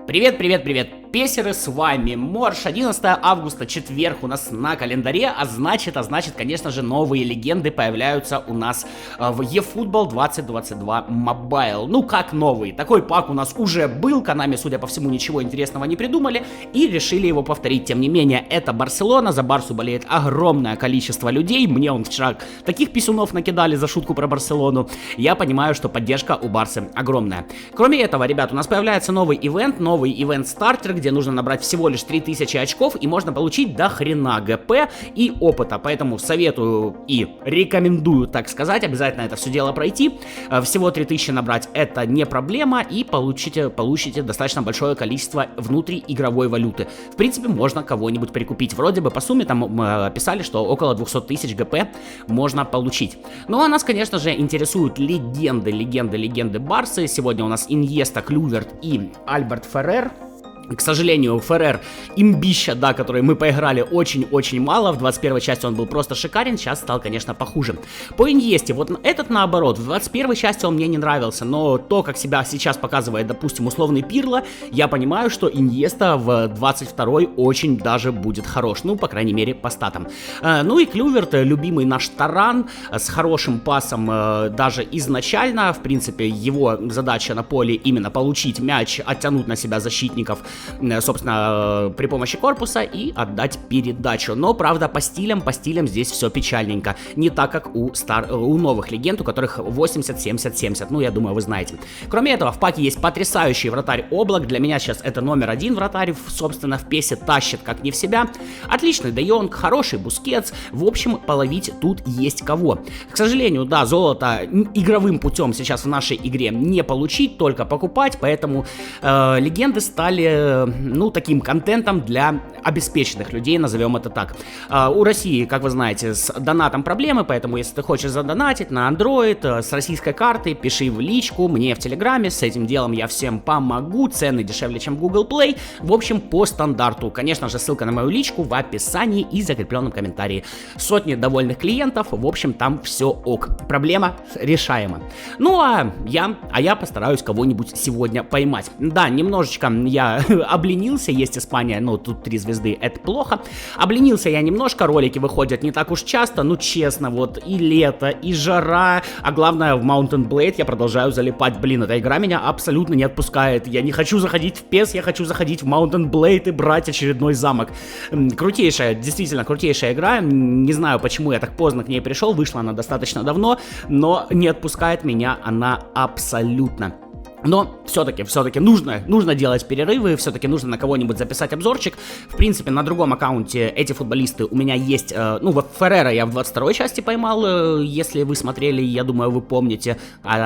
Привет, привет, привет, песеры, с вами Морж, 11 августа, четверг у нас на календаре, а значит, конечно же, новые легенды появляются у нас в eFootball 2022 Mobile. Ну, как новый, такой пак у нас уже был, Konami, судя по всему, ничего интересного не придумали и решили его повторить. Тем не менее, это Барселона, за Барсу болеет огромное количество людей, мне вчера таких писюнов накидали за шутку про Барселону, я понимаю, что поддержка у Барсы огромная. Кроме этого, ребят, у нас появляется новый ивент-стартер, где нужно набрать всего лишь 3000 очков и можно получить до хрена ГП и опыта, поэтому советую и рекомендую, так сказать, обязательно это все дело пройти. Всего 3000 набрать это не проблема и получите достаточно большое количество внутриигровой валюты. В принципе, можно кого-нибудь прикупить, вроде бы по сумме там писали, что около 200 тысяч ГП можно получить. Ну а нас, конечно же, интересуют легенды Барсы. Сегодня у нас Иньеста, Клюверт и Альберт Феррер. К сожалению, Феррер имбища, да, который мы поиграли очень-очень мало, в 21 части он был просто шикарен, сейчас стал, конечно, похуже. По Иньесте, вот этот наоборот, в 21 части он мне не нравился, но то, как себя сейчас показывает, допустим, условный Пирло, я понимаю, что Иньеста в 22 очень даже будет хорош, ну, по крайней мере, по статам. Ну и Клюверт, любимый наш таран, с хорошим пасом даже изначально, в принципе, его задача на поле именно получить мяч, оттянуть на себя защитников, собственно, при помощи корпуса и отдать передачу. Но, правда, по стилям здесь все печальненько. Не так, как у новых легенд, у которых 80, 70, 70. Ну, я думаю, вы знаете. Кроме этого, в паке есть потрясающий вратарь Облак. Для меня сейчас это номер один вратарь, собственно, в песе тащит как не в себя. Отличный Де Йонг, хороший Бускетс. В общем, половить тут есть кого. К сожалению, да, золото игровым путем сейчас в нашей игре не получить, только покупать. Поэтому легенды стали, ну, таким контентом для обеспеченных людей, назовем это так. У России, как вы знаете, с донатом проблемы, поэтому если ты хочешь задонатить на Android с российской картой, пиши в личку, мне в Телеграме, с этим делом я всем помогу, цены дешевле, чем в Google Play, в общем, по стандарту. Конечно же, ссылка на мою личку в описании и закрепленном комментарии. Сотни довольных клиентов, в общем, там все ок. Проблема решаема. Ну, а я постараюсь кого-нибудь сегодня поймать. Да, немножечко я обленился, есть Испания, но тут 3 звезды, это плохо. Обленился я немножко, ролики выходят не так уж часто, ну честно, вот и лето, и жара, а главное в Mountain Blade я продолжаю залипать. Блин, эта игра меня абсолютно не отпускает. Я не хочу заходить в PES, я хочу заходить в Mountain Blade и брать очередной замок. Крутейшая, действительно крутейшая игра, не знаю, почему я так поздно к ней пришел, вышла она достаточно давно, но не отпускает меня она абсолютно. Но все-таки нужно делать перерывы, все-таки нужно на кого-нибудь записать обзорчик. В принципе, на другом аккаунте эти футболисты у меня есть. Ну, Феррера я в 22 части поймал, если вы смотрели, я думаю, вы помните.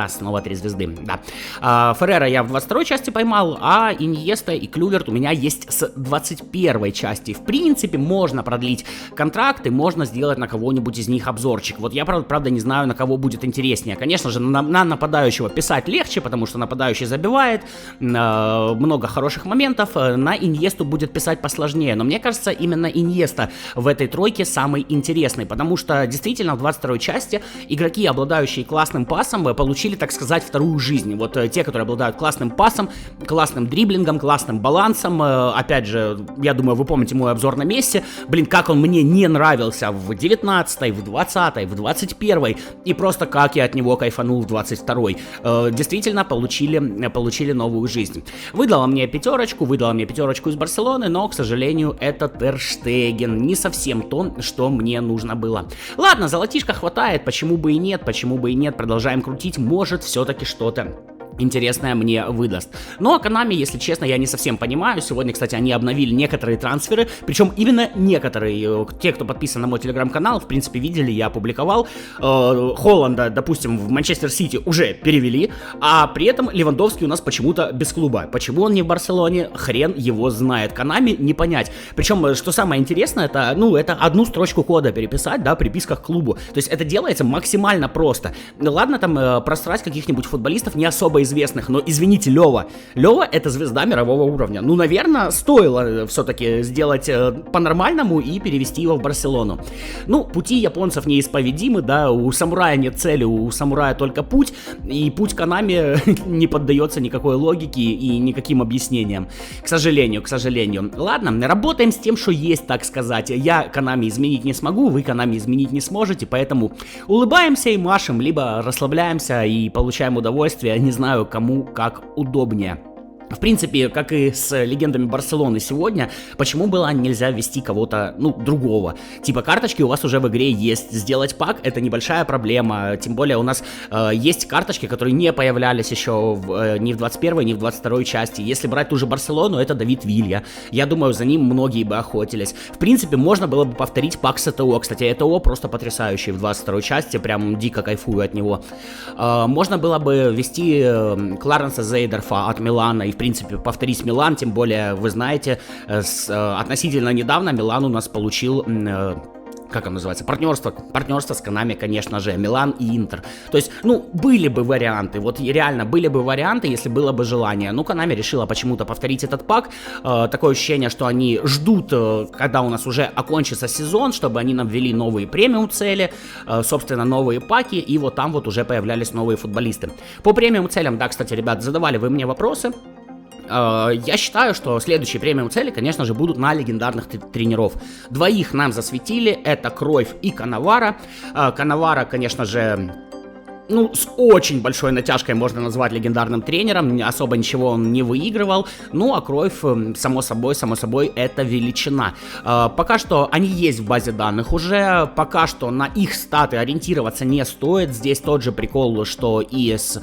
Снова 3 звезды, да. Феррера я в 22 части поймал, а Иньеста и Клюверт у меня есть с 21 части. В принципе, можно продлить контракты, можно сделать на кого-нибудь из них обзорчик. Вот я, правда, не знаю, на кого будет интереснее. Конечно же, на нападающего писать легче, потому что нападающий забивает, много хороших моментов, на Иньесту будет писать посложнее, но мне кажется, именно Иньеста в этой тройке самый интересный, потому что действительно в 22 части игроки, обладающие классным пасом, получили, так сказать, вторую жизнь. Вот те, которые обладают классным пасом, классным дриблингом, классным балансом, опять же, я думаю, вы помните мой обзор на Месси, блин, как он мне не нравился в 19-й, в 20-й, в 21-й, и просто как я от него кайфанул в 22-й. Действительно, получили новую жизнь. Выдала мне пятерочку из Барселоны, но, к сожалению, это Тер Штеген. Не совсем то, что мне нужно было. Ладно, золотишка хватает, почему бы и нет, продолжаем крутить, может, все-таки что-то интересное мне выдаст. Но Konami, если честно, я не совсем понимаю. Сегодня, кстати, они обновили некоторые трансферы, причем именно некоторые. Те, кто подписан на мой телеграм-канал, в принципе, видели, я опубликовал. Холланда, допустим, в Манчестер Сити уже перевели, а при этом Левандовский у нас почему-то без клуба. Почему он не в Барселоне, хрен его знает. Konami не понять. Причем, что самое интересное, это одну строчку кода переписать, да, приписка к клубу. То есть это делается максимально просто. Ладно, там просрать каких-нибудь футболистов не особо известных, но извините, Лева это звезда мирового уровня. Ну, наверное, стоило все-таки сделать по-нормальному и перевести его в Барселону. Ну, пути японцев неисповедимы, да, у самурая нет цели, у самурая только путь, и путь Konami не поддается никакой логике и никаким объяснениям, к сожалению. Ладно, работаем с тем, что есть, так сказать. Я Konami изменить не смогу, вы Konami изменить не сможете, поэтому улыбаемся и машем, либо расслабляемся и получаем удовольствие, не знаю, кому как удобнее. В принципе, как и с легендами Барселоны сегодня, почему было нельзя ввести кого-то, ну, другого? Типа, карточки у вас уже в игре есть, сделать пак — это небольшая проблема, тем более у нас есть карточки, которые не появлялись еще ни в 21-й, ни в 22-й части. Если брать ту же Барселону, это Давид Вилья. Я думаю, за ним многие бы охотились. В принципе, можно было бы повторить пак с ЭТО. Кстати, ЭТО просто потрясающий в 22-й части, прям дико кайфую от него. Можно было бы ввести Кларенса Зейдорфа от Милана и, в принципе, повторить Милан, тем более, вы знаете, относительно недавно Милан у нас получил... как он называется, партнерство с Konami, конечно же, Милан и Интер. То есть, ну, были бы варианты, вот реально были бы варианты, если было бы желание. Ну, Konami решила почему-то повторить этот пак. Такое ощущение, что они ждут, когда у нас уже окончится сезон, чтобы они нам ввели новые премиум цели, собственно, новые паки, и вот там вот уже появлялись новые футболисты. По премиум целям, да, кстати, ребят, задавали вы мне вопросы. Я считаю, что следующие премиум цели, конечно же, будут на легендарных тренеров. Двоих нам засветили, это Кройф и Канаваро. Канаваро, конечно же... ну, с очень большой натяжкой можно назвать легендарным тренером, особо ничего он не выигрывал, ну, а Кройф, само собой, это величина. Пока что они есть в базе данных уже, пока что на их статы ориентироваться не стоит, здесь тот же прикол, что и с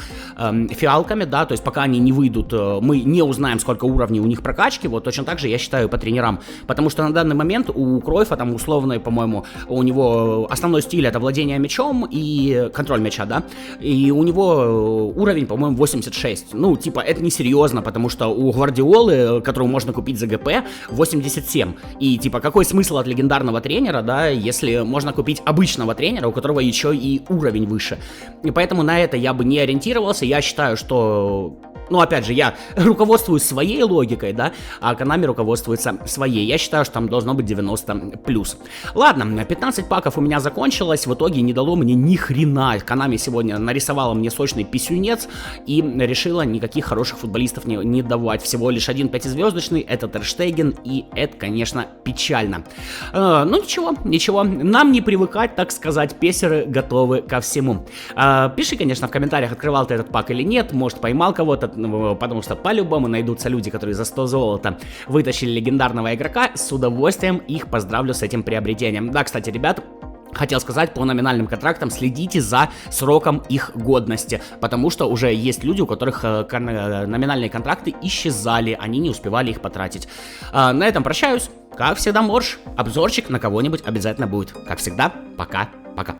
фиалками, да, то есть пока они не выйдут, мы не узнаем, сколько уровней у них прокачки, вот точно так же я считаю по тренерам, потому что на данный момент у Кройфа там условно, по-моему, у него основной стиль это владение мячом и контроль мяча, да, и у него уровень, по-моему, 86. Ну, типа, это несерьезно, потому что у Гвардиолы, которую можно купить за ГП, 87. И, типа, какой смысл от легендарного тренера, да, если можно купить обычного тренера, у которого еще и уровень выше. И поэтому на это я бы не ориентировался. Я считаю, что... ну, опять же, я руководствуюсь своей логикой, да, а Konami руководствуется своей. Я считаю, что там должно быть 90+. Ладно, 15 паков у меня закончилось, в итоге не дало мне ни хрена. Konami сегодня нарисовала мне сочный писюнец и решила никаких хороших футболистов не давать. Всего лишь один 5-звездочный, это Тер Штеген, и это, конечно, печально. Ну, ничего, нам не привыкать, так сказать, песеры готовы ко всему. Пиши, конечно, в комментариях, открывал ты этот пак или нет, может, поймал кого-то, потому что по-любому найдутся люди, которые за 100 золота вытащили легендарного игрока, с удовольствием их поздравлю с этим приобретением. Да, кстати, ребят, хотел сказать, по номинальным контрактам следите за сроком их годности, потому что уже есть люди, у которых номинальные контракты исчезали, они не успевали их потратить. На этом прощаюсь, как всегда, Морж, обзорчик на кого-нибудь обязательно будет. Как всегда, пока-пока.